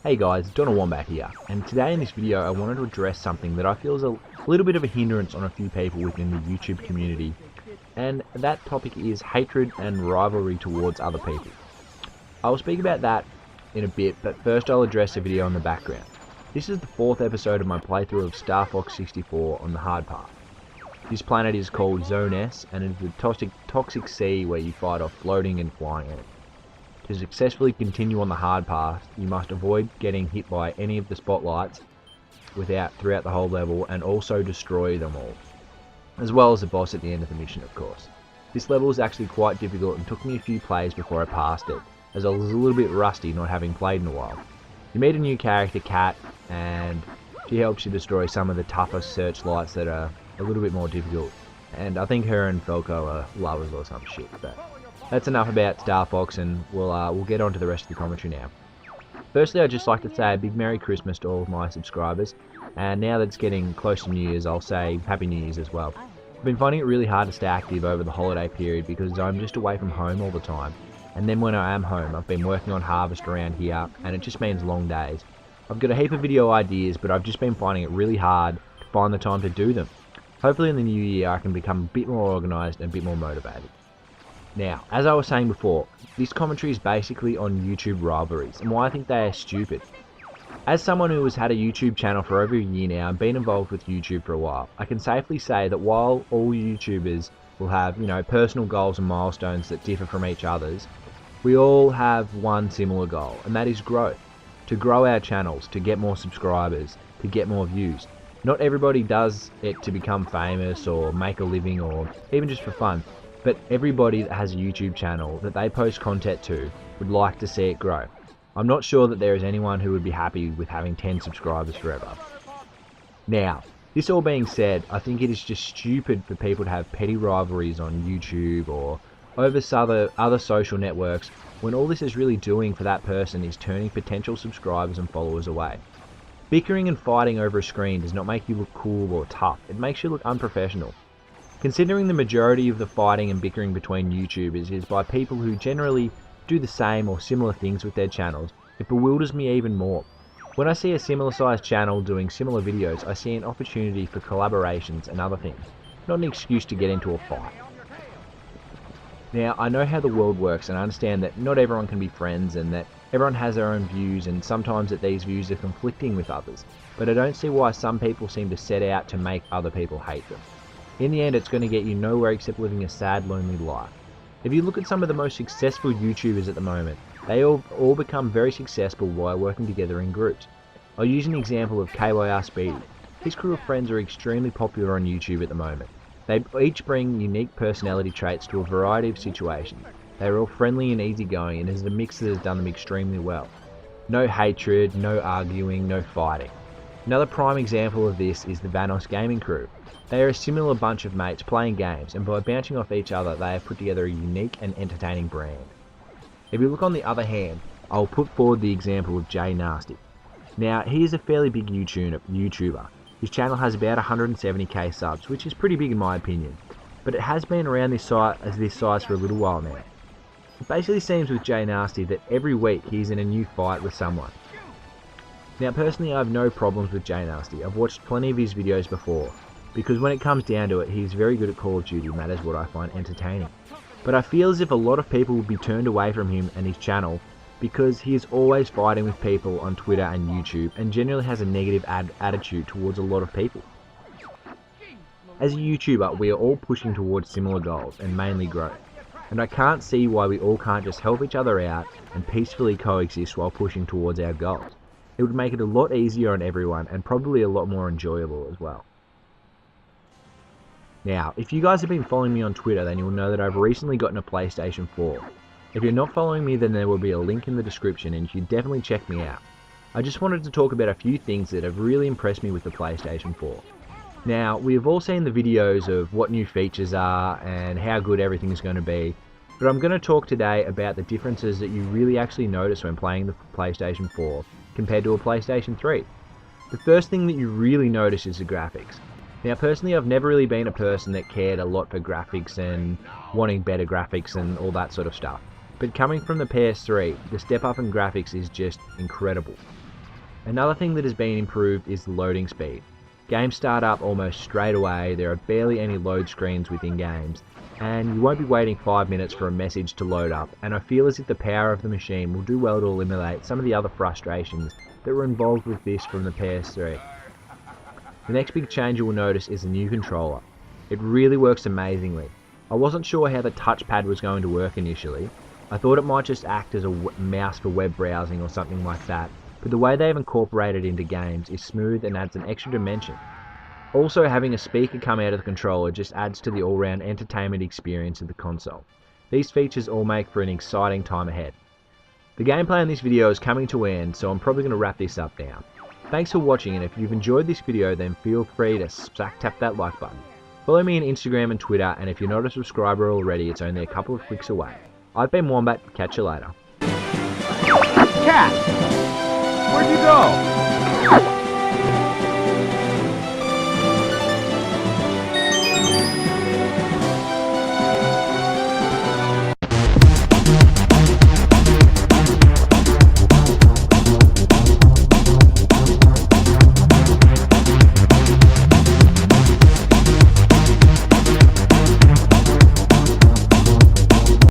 Hey guys, Donald Wombat here, and today in this video I wanted to address something that I feel is a little bit of a hindrance on a few people within the YouTube community, and that topic is hatred and rivalry towards other people. I will speak about that in a bit, but first I'll address a video on the background. This is the 4th episode of my playthrough of Star Fox 64 on the hard path. This planet is called Zone S, and it is the toxic sea where you fight off floating and flying enemies. To successfully continue on the hard path, you must avoid getting hit by any of the spotlights throughout the whole level, and also destroy them all, as well as the boss at the end of the mission, of course. This level is actually quite difficult and took me a few plays before I passed it, as I was a little bit rusty not having played in a while. You meet a new character, Kat, and she helps you destroy some of the tougher searchlights that are a little bit more difficult, and I think her and Falco are lovers or some shit, but that's enough about Star Fox, and we'll get on to the rest of the commentary now. Firstly, I'd just like to say a big Merry Christmas to all of my subscribers, and now that it's getting close to New Year's, I'll say Happy New Year's as well. I've been finding it really hard to stay active over the holiday period because I'm just away from home all the time, and then when I am home, I've been working on harvest around here, and it just means long days. I've got a heap of video ideas, but I've just been finding it really hard to find the time to do them. Hopefully in the new year I can become a bit more organised and a bit more motivated. Now, as I was saying before, this commentary is basically on YouTube rivalries and why I think they are stupid. As someone who has had a YouTube channel for over a year now and been involved with YouTube for a while, I can safely say that while all YouTubers will have, personal goals and milestones that differ from each other's, we all have one similar goal, and that is growth. To grow our channels, to get more subscribers, to get more views. Not everybody does it to become famous or make a living or even just for fun. But everybody that has a YouTube channel that they post content to would like to see it grow. I'm not sure that there is anyone who would be happy with having 10 subscribers forever. Now, this all being said, I think it is just stupid for people to have petty rivalries on YouTube or over other social networks when all this is really doing for that person is turning potential subscribers and followers away. Bickering and fighting over a screen does not make you look cool or tough, it makes you look unprofessional. Considering the majority of the fighting and bickering between YouTubers is by people who generally do the same or similar things with their channels, it bewilders me even more. When I see a similar sized channel doing similar videos, I see an opportunity for collaborations and other things, not an excuse to get into a fight. Now, I know how the world works and I understand that not everyone can be friends and that everyone has their own views and sometimes that these views are conflicting with others, but I don't see why some people seem to set out to make other people hate them. In the end, it's going to get you nowhere except living a sad, lonely life. If you look at some of the most successful YouTubers at the moment, they all become very successful while working together in groups. I'll use an example of KYR Speedy. His crew of friends are extremely popular on YouTube at the moment. They each bring unique personality traits to a variety of situations. They are all friendly and easygoing, and it is a mix that has done them extremely well. No hatred, no arguing, no fighting. Another prime example of this is the Vanoss Gaming crew. They are a similar bunch of mates playing games, and by bouncing off each other they have put together a unique and entertaining brand. If you look on the other hand, I'll put forward the example of Jay Nasty. Now, he is a fairly big YouTuber. His channel has about 170k subs, which is pretty big in my opinion, but it has been around this size for a little while now. It basically seems with Jay Nasty that every week he's in a new fight with someone. Now, personally I have no problems with Jay Nasty. I've watched plenty of his videos before, because when it comes down to it, he's very good at Call of Duty, and that is what I find entertaining. But I feel as if a lot of people would be turned away from him and his channel because he is always fighting with people on Twitter and YouTube and generally has a negative attitude towards a lot of people. As a YouTuber, we are all pushing towards similar goals and mainly growth, and I can't see why we all can't just help each other out and peacefully coexist while pushing towards our goals. It would make it a lot easier on everyone and probably a lot more enjoyable as well. Now, if you guys have been following me on Twitter, then you'll know that I've recently gotten a PlayStation 4. If you're not following me, then there will be a link in the description and you should definitely check me out. I just wanted to talk about a few things that have really impressed me with the PlayStation 4. Now, we have all seen the videos of what new features are and how good everything is going to be, but I'm going to talk today about the differences that you really actually notice when playing the PlayStation 4 compared to a PlayStation 3. The first thing that you really notice is the graphics. Now, personally, I've never really been a person that cared a lot for graphics and wanting better graphics and all that sort of stuff. but coming from the PS3, the step up in graphics is just incredible. Another thing that has been improved is the loading speed. Games start up almost straight away, there are barely any load screens within games, and you won't be waiting 5 minutes for a message to load up, and I feel as if the power of the machine will do well to eliminate some of the other frustrations that were involved with this from the PS3. The next big change you will notice is the new controller. It really works amazingly. I wasn't sure how the touchpad was going to work initially. I thought it might just act as a mouse for web browsing or something like that, but the way they've incorporated it into games is smooth and adds an extra dimension. Also, having a speaker come out of the controller just adds to the all-round entertainment experience of the console. These features all make for an exciting time ahead. The gameplay in this video is coming to an end, so I'm probably going to wrap this up now. Thanks for watching, and if you've enjoyed this video then feel free to tap that like button. Follow me on Instagram and Twitter, and if you're not a subscriber already, it's only a couple of clicks away. I've been Wombat, catch you later. Cat! Where'd you go?